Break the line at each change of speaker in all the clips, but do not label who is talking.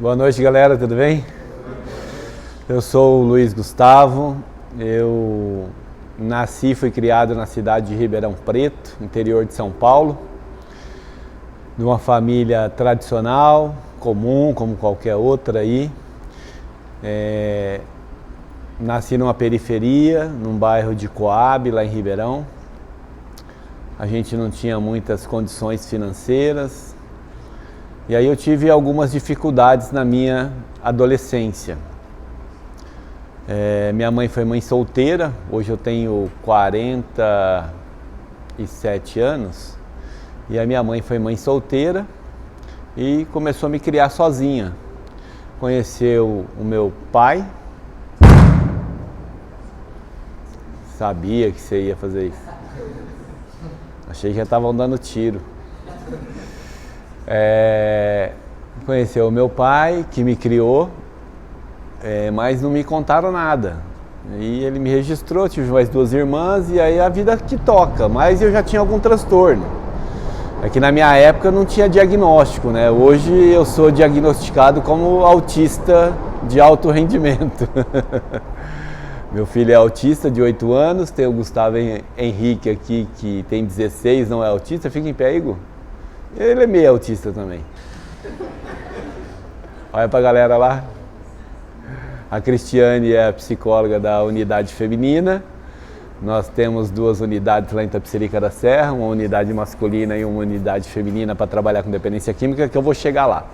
Boa noite, galera, tudo bem? Eu sou o Luiz Gustavo, eu nasci e fui criado na cidade de Ribeirão Preto, interior de São Paulo, de uma família tradicional, comum, como qualquer outra aí. Nasci numa periferia, num bairro de Coab, lá em Ribeirão. A gente não tinha muitas condições financeiras. E aí eu tive algumas dificuldades na minha adolescência. Minha mãe foi mãe solteira, hoje eu tenho 47 anos. E a minha mãe foi mãe solteira e começou a me criar sozinha. Conheceu o meu pai. Sabia que você ia fazer isso. Achei que já estavam dando tiro. Conheceu o meu pai, que me criou, mas não me contaram nada. E ele me registrou, tive mais duas irmãs, e aí a vida que toca. Mas eu já tinha algum transtorno. É que na minha época não tinha diagnóstico, né? Hoje eu sou diagnosticado como autista de alto rendimento. Meu filho é autista de 8 anos, tem o Gustavo Henrique aqui, que tem 16, não é autista. Fica em pé, Igor. Ele é meio autista também. Olha pra galera lá. A Cristiane é a psicóloga da unidade feminina. Nós temos duas unidades lá em Itapecerica da Serra, uma unidade masculina e uma unidade feminina para trabalhar com dependência química, que eu vou chegar lá.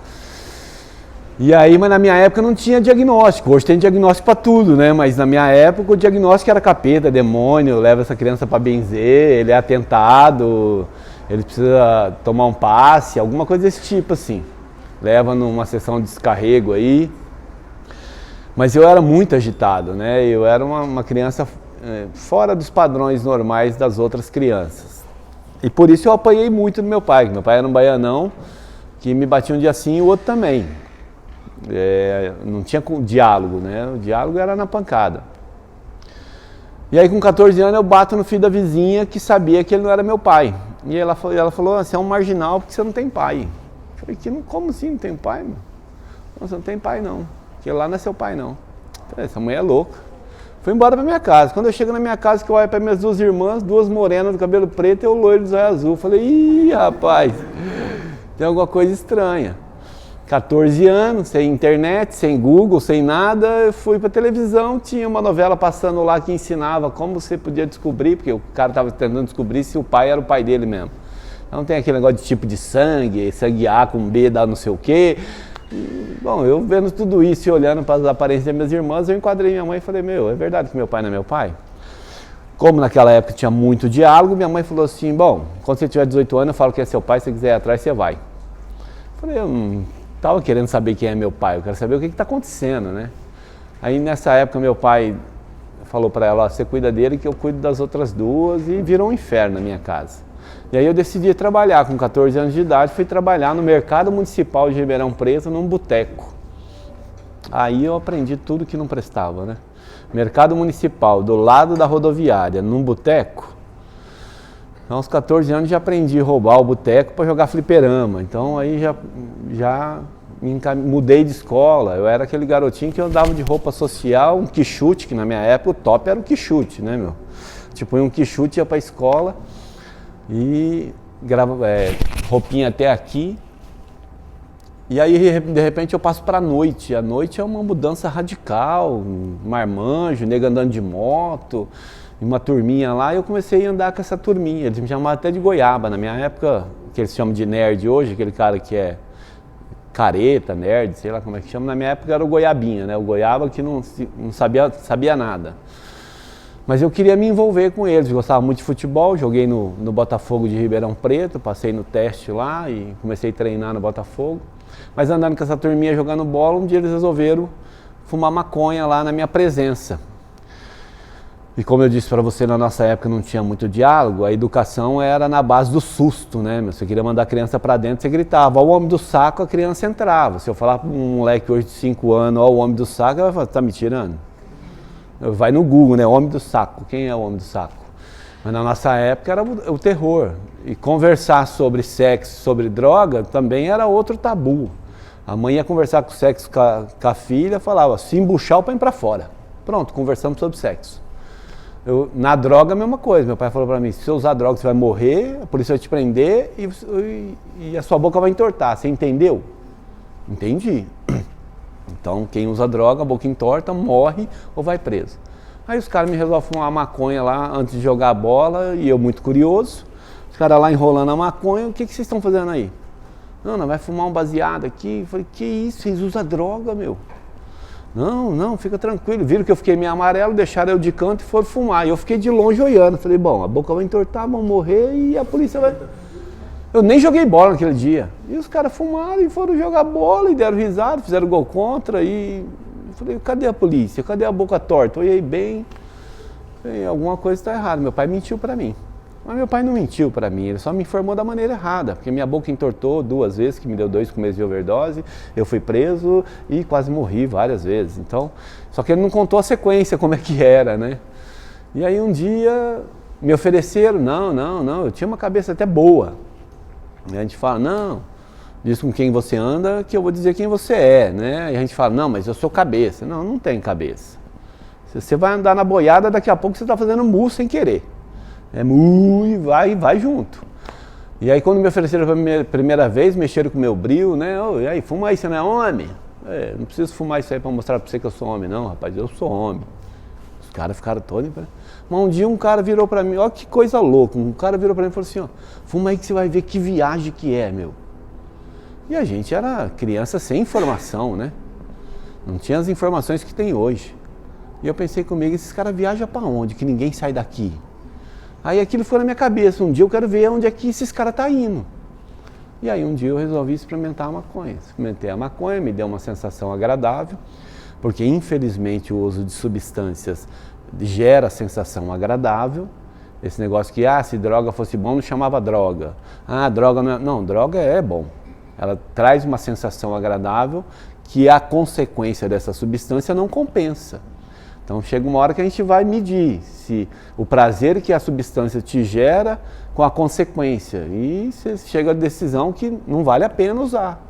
E aí, mas na minha época não tinha diagnóstico. Hoje tem diagnóstico para tudo, né? Mas na minha época o diagnóstico era capeta, demônio, leva essa criança para benzer, ele é atentado, ele precisa tomar um passe, alguma coisa desse tipo assim. Leva numa sessão de descarrego aí. Mas eu era muito agitado, né? Eu era uma criança fora dos padrões normais das outras crianças. E por isso eu apanhei muito do meu pai. Meu pai era um baianão que me batia um dia sim e o outro também. Não tinha diálogo, né? O diálogo era na pancada. E aí com 14 anos eu bato no filho da vizinha que sabia que ele não era meu pai. E ela falou, você é um marginal porque você não tem pai. Eu falei, como assim não tem pai, meu? Não, você não tem pai não, porque lá não é seu pai não. Eu falei, essa mulher é louca. Fui embora pra minha casa. Quando eu chego na minha casa, que eu olho para minhas duas irmãs, duas morenas do cabelo preto e o loiro do zóio azul. Eu falei, ih, rapaz, tem alguma coisa estranha. 14 anos, sem internet, sem Google, sem nada, eu fui pra televisão, tinha uma novela passando lá que ensinava como você podia descobrir, porque o cara estava tentando descobrir se o pai era o pai dele mesmo. Então tem aquele negócio de tipo de sangue A com B dá não sei o quê. Bom, eu vendo tudo isso e olhando para as aparências das minhas irmãs, eu enquadrei minha mãe e falei, é verdade que meu pai não é meu pai? Como naquela época tinha muito diálogo, minha mãe falou assim, bom, quando você tiver 18 anos eu falo que é seu pai, se você quiser ir atrás, você vai. Eu falei, eu não estava querendo saber quem é meu pai, eu quero saber o que está acontecendo, né? Aí nessa época meu pai falou para ela, você cuida dele que eu cuido das outras duas, e virou um inferno na minha casa. E aí eu decidi trabalhar, com 14 anos de idade, fui trabalhar no Mercado Municipal de Ribeirão Preto, num boteco. Aí eu aprendi tudo que não prestava, né? Mercado Municipal, do lado da rodoviária, num boteco. Aos 14 anos já aprendi a roubar o boteco para jogar fliperama. Então aí já mudei de escola. Eu era aquele garotinho que andava de roupa social, um quichute, que na minha época o top era o quichute, né, meu? Tipo, um quichute ia para a escola e roupinha até aqui. E aí de repente eu passo para a noite. A noite é uma mudança radical, marmanjo, nego andando de moto, e uma turminha lá, e eu comecei a andar com essa turminha. Eles me chamavam até de goiaba. Na minha época, que eles chamam de nerd hoje, aquele cara que é careta, nerd, sei lá como é que chama, na minha época era o goiabinha, né? O goiaba que não sabia nada. Mas eu queria me envolver com eles, gostava muito de futebol, joguei no Botafogo de Ribeirão Preto, passei no teste lá e comecei a treinar no Botafogo. Mas andando com essa turminha jogando bola, um dia eles resolveram fumar maconha lá na minha presença. E como eu disse para você, na nossa época não tinha muito diálogo, a educação era na base do susto, né? Você queria mandar a criança para dentro, você gritava, ó o homem do saco, a criança entrava. Se eu falar para um moleque hoje de 5 anos, ó o homem do saco, ele vai falar, tá me tirando? Vai no Google, né? Homem do saco, quem é o homem do saco? Mas na nossa época era o terror. E conversar sobre sexo, sobre droga, também era outro tabu. A mãe ia conversar com o sexo com a filha, falava, se embuchar, põe pra fora. Pronto, conversamos sobre sexo. Na droga, a mesma coisa. Meu pai falou pra mim, se você usar droga, você vai morrer, a polícia vai te prender e a sua boca vai entortar. Você entendeu? Entendi. Então, quem usa droga, a boca entorta, morre ou vai preso. Aí os caras me resolvem fumar maconha lá antes de jogar a bola, e eu muito curioso. Os caras lá enrolando a maconha, o que vocês estão fazendo aí? Não, vai fumar um baseado aqui. Eu falei, que isso, vocês usam droga, meu? Não, fica tranquilo. Viram que eu fiquei meio amarelo, deixaram eu de canto e foram fumar. E eu fiquei de longe olhando. Falei, bom, a boca vai entortar, vão morrer e a polícia vai... Eu nem joguei bola naquele dia. E os caras fumaram e foram jogar bola e deram risada, fizeram gol contra e... Eu falei, cadê a polícia? Cadê a boca torta? Olhei bem, falei, alguma coisa está errada. Meu pai mentiu para mim. Mas meu pai não mentiu para mim, ele só me informou da maneira errada, porque minha boca entortou 2 vezes, que me deu 2 meses de overdose, eu fui preso e quase morri várias vezes. Então, só que ele não contou a sequência, como é que era, né? E aí um dia me ofereceram, não, eu tinha uma cabeça até boa. E a gente fala, não, diz com quem você anda que eu vou dizer quem você é, né? E a gente fala, não, mas eu sou cabeça. Não tem cabeça. Se você vai andar na boiada, daqui a pouco você está fazendo mu sem querer. É mu e vai junto. E aí quando me ofereceram pela primeira vez, mexeram com o meu brilho, né? Oh, e aí, fuma aí, você não é homem? Não preciso fumar isso aí para mostrar para você que eu sou homem, não, rapaz, eu sou homem. Os caras ficaram todos... Mas um dia um cara virou para mim, ó que coisa louca, um cara virou para mim e falou assim, ó, fuma aí que você vai ver que viagem que é, meu. E a gente era criança sem informação, né? Não tinha as informações que tem hoje. E eu pensei comigo, esses caras viajam para onde? Que ninguém sai daqui. Aí aquilo foi na minha cabeça, um dia eu quero ver onde é que esses caras estão indo. E aí um dia eu resolvi experimentar a maconha. Experimentei a maconha, me deu uma sensação agradável, porque infelizmente o uso de substâncias gera sensação agradável. Esse negócio que, se droga fosse bom, não chamava droga. Droga não é... Não, droga é bom. Ela traz uma sensação agradável que a consequência dessa substância não compensa. Então chega uma hora que a gente vai medir se o prazer que a substância te gera com a consequência. E você chega à decisão que não vale a pena usar.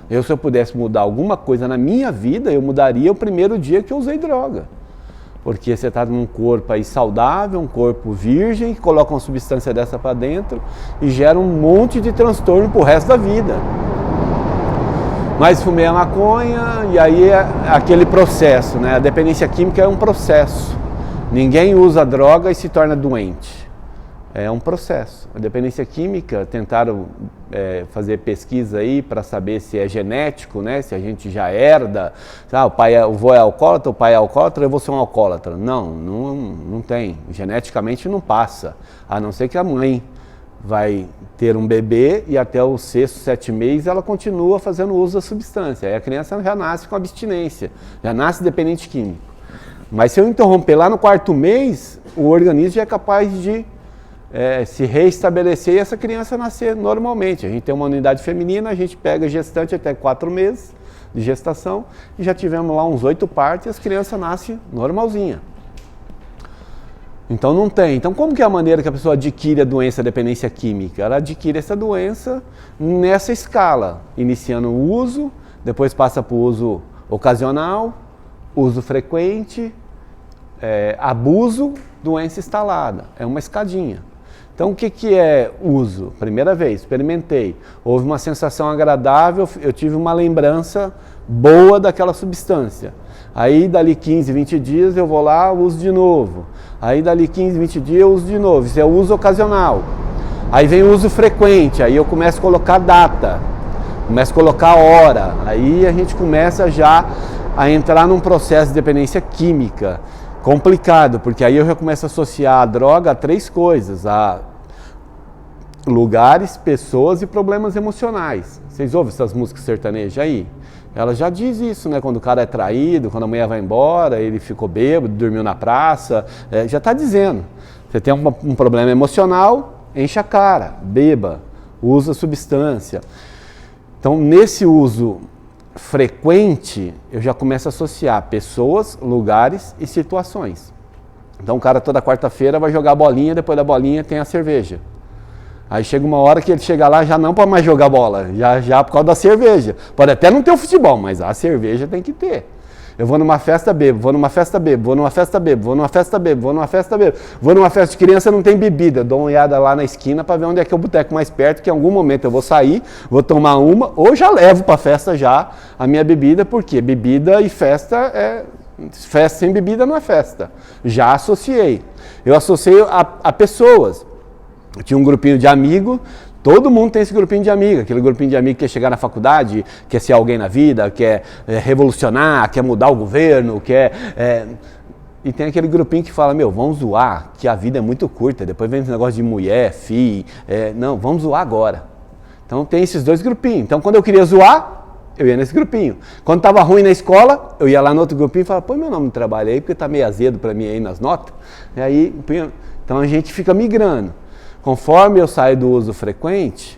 Se eu pudesse mudar alguma coisa na minha vida, eu mudaria o primeiro dia que eu usei droga. Porque você está num corpo aí saudável, um corpo virgem, que coloca uma substância dessa para dentro e gera um monte de transtorno para o resto da vida. Mas fumei a maconha e aí é aquele processo, né? A dependência química é um processo. Ninguém usa droga e se torna doente. É um processo. A dependência química, tentaram fazer pesquisa aí para saber se é genético, né? Se a gente já herda. O avô é alcoólatra, o pai é alcoólatra, eu vou ser um alcoólatra. Não tem. Geneticamente não passa. A não ser que a mãe vai ter um bebê e até o 6º, 7º mês ela continua fazendo uso da substância. Aí a criança já nasce com abstinência, já nasce dependente químico. Mas se eu interromper lá no 4º mês, o organismo já é capaz de se reestabelecer e essa criança nascer normalmente. A gente tem uma unidade feminina, a gente pega gestante até 4 meses de gestação e já tivemos lá uns 8 partos e as crianças nascem normalzinha. Então não tem. Então como que é a maneira que a pessoa adquire a doença, a dependência química? Ela adquire essa doença nessa escala, iniciando o uso, depois passa para o uso ocasional, uso frequente, abuso, doença instalada. É uma escadinha. Então o que é uso? Primeira vez, experimentei, houve uma sensação agradável, eu tive uma lembrança boa daquela substância. Aí dali 15, 20 dias eu vou lá, uso de novo. Aí dali 15, 20 dias eu uso de novo. Isso é o uso ocasional. Aí vem o uso frequente, aí eu começo a colocar data, começo a colocar hora. Aí a gente começa já a entrar num processo de dependência química complicado, porque aí eu já começo a associar a droga a 3 coisas, a lugares, pessoas e problemas emocionais. Vocês ouvem essas músicas sertanejas aí? Ela já diz isso, né? Quando o cara é traído, quando a mulher vai embora, ele ficou bêbado, dormiu na praça, já está dizendo. Você tem um problema emocional, enche a cara, beba, usa substância. Então, nesse uso frequente, eu já começo a associar pessoas, lugares e situações. Então, o cara toda quarta-feira vai jogar bolinha, depois da bolinha tem a cerveja. Aí chega uma hora que ele chega lá já não para mais jogar bola, já por causa da cerveja. Pode até não ter o futebol, mas a cerveja tem que ter. Eu vou numa festa, bebo, vou numa festa, bebo, vou numa festa, bebo, vou numa festa, bebo, vou numa festa, bebo. Vou numa festa de criança, não tem bebida. Dou uma olhada lá na esquina para ver onde é que é o boteco mais perto, que em algum momento eu vou sair, vou tomar uma, ou já levo para a festa já a minha bebida, porque bebida e festa sem bebida não é festa. Já associei. Eu associei a pessoas. Eu tinha um grupinho de amigos. Todo mundo tem esse grupinho de amigos, aquele grupinho de amigos que quer chegar na faculdade, quer ser alguém na vida, quer revolucionar, quer mudar o governo, E tem aquele grupinho que fala, vamos zoar, que a vida é muito curta, depois vem esse negócio de mulher, filho, não, vamos zoar agora. Então tem esses dois grupinhos. Então quando eu queria zoar, eu ia nesse grupinho. Quando estava ruim na escola, eu ia lá no outro grupinho e falava, põe meu nome no trabalho aí, porque está meio azedo para mim aí nas notas. E aí, então a gente fica migrando. Conforme eu saio do uso frequente,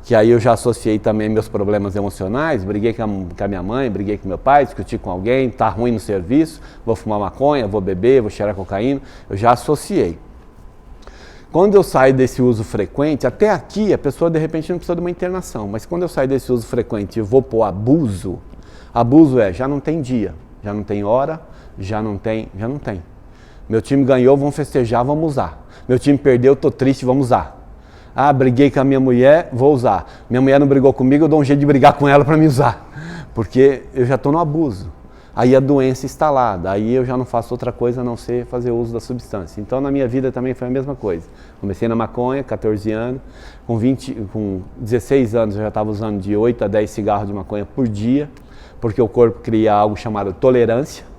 que aí eu já associei também meus problemas emocionais, briguei com a minha mãe, briguei com meu pai, discuti com alguém, tá ruim no serviço, vou fumar maconha, vou beber, vou cheirar cocaína, eu já associei. Quando eu saio desse uso frequente, até aqui a pessoa de repente não precisa de uma internação, mas quando eu saio desse uso frequente e vou pro abuso já não tem dia, já não tem hora, já não tem. Meu time ganhou, vamos festejar, vamos usar. Meu time perdeu, tô triste, vamos usar. Ah, briguei com a minha mulher, vou usar. Minha mulher não brigou comigo, eu dou um jeito de brigar com ela para me usar. Porque eu já estou no abuso. Aí a doença instalada, aí eu já não faço outra coisa a não ser fazer uso da substância. Então na minha vida também foi a mesma coisa. Comecei na maconha, 14 anos, com 16 anos eu já estava usando de 8 a 10 cigarros de maconha por dia, porque o corpo cria algo chamado tolerância.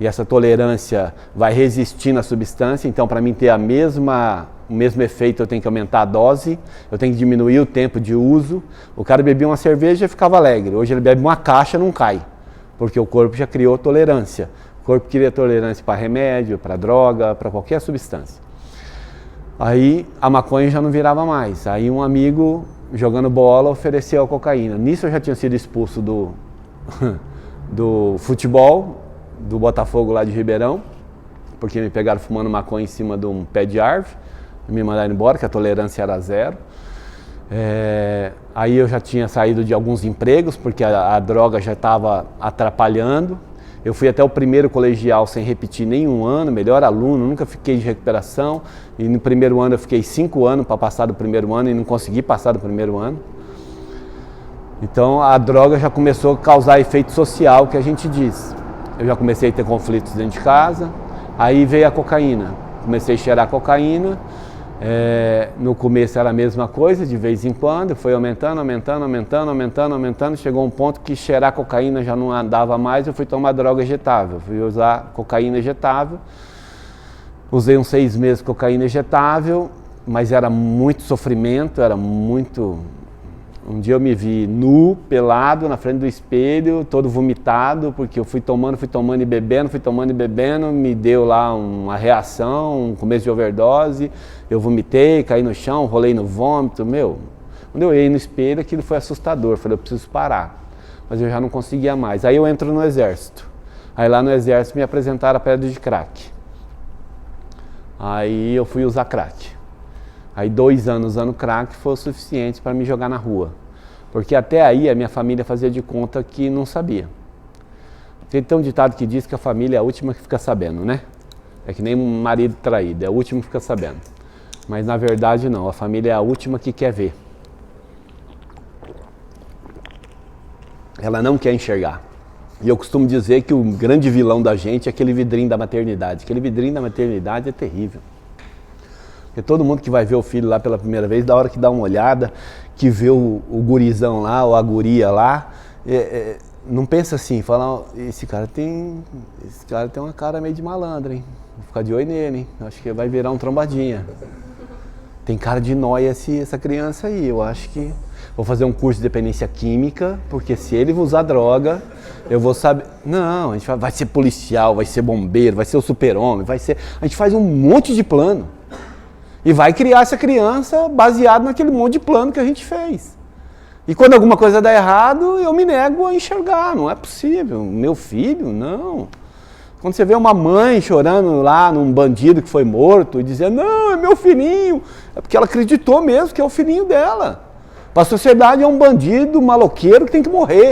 E essa tolerância vai resistir na substância, então para mim ter o mesmo efeito eu tenho que aumentar a dose, eu tenho que diminuir o tempo de uso. O cara bebia uma cerveja e ficava alegre, hoje ele bebe uma caixa e não cai, porque o corpo já criou tolerância. O corpo cria tolerância para remédio, para droga, para qualquer substância. Aí a maconha já não virava mais, aí um amigo jogando bola ofereceu a cocaína. Nisso eu já tinha sido expulso do futebol, do Botafogo lá de Ribeirão, porque me pegaram fumando maconha em cima de um pé de árvore, me mandaram embora, que a tolerância era 0. Aí eu já tinha saído de alguns empregos, porque a droga já estava atrapalhando. Eu fui até o primeiro colegial sem repetir nenhum ano, melhor aluno, nunca fiquei de recuperação. E no primeiro ano eu fiquei 5 anos para passar do primeiro ano e não consegui passar do primeiro ano. Então a droga já começou a causar efeito social, que a gente diz. Eu já comecei a ter conflitos dentro de casa, aí veio a cocaína. Comecei a cheirar cocaína, no começo era a mesma coisa, de vez em quando, foi aumentando, chegou um ponto que cheirar cocaína já não andava mais, eu fui tomar droga injetável, fui usar cocaína injetável, usei uns 6 meses cocaína injetável, mas era muito sofrimento, Um dia eu me vi nu, pelado, na frente do espelho, todo vomitado, porque eu fui tomando e bebendo, me deu lá uma reação, um começo de overdose, eu vomitei, caí no chão, rolei no vômito, quando eu olhei no espelho aquilo foi assustador, falei, eu preciso parar, mas eu já não conseguia mais. Aí eu entro no exército, aí lá no exército me apresentaram a pedra de crack, aí eu fui usar crack. Aí 2 anos usando crack foi o suficiente para me jogar na rua. Porque até aí a minha família fazia de conta que não sabia. Tem um ditado que diz que a família é a última que fica sabendo, né? É que nem um marido traído, é o último que fica sabendo. Mas na verdade não, a família é a última que quer ver. Ela não quer enxergar. E eu costumo dizer que o grande vilão da gente é aquele vidrinho da maternidade. Aquele vidrinho da maternidade é terrível. Porque todo mundo que vai ver o filho lá pela primeira vez, da hora que dá uma olhada, que vê o gurizão lá, ou a guria lá, não pensa assim, fala, esse cara tem uma cara meio de malandro, hein? Vou ficar de olho nele, hein? Acho que vai virar um trombadinha. Tem cara de nóia essa criança aí, eu acho que vou fazer um curso de dependência química, porque se ele usar droga, eu vou saber. Não, a gente vai ser policial, vai ser bombeiro, vai ser o super-homem, a gente faz um monte de plano. E vai criar essa criança baseado naquele monte de plano que a gente fez. E quando alguma coisa dá errado, eu me nego a enxergar. Não é possível. Meu filho, não. Quando você vê uma mãe chorando lá num bandido que foi morto e dizendo, não, é meu filhinho, é porque ela acreditou mesmo que é o filhinho dela. Para a sociedade é um bandido maloqueiro que tem que morrer.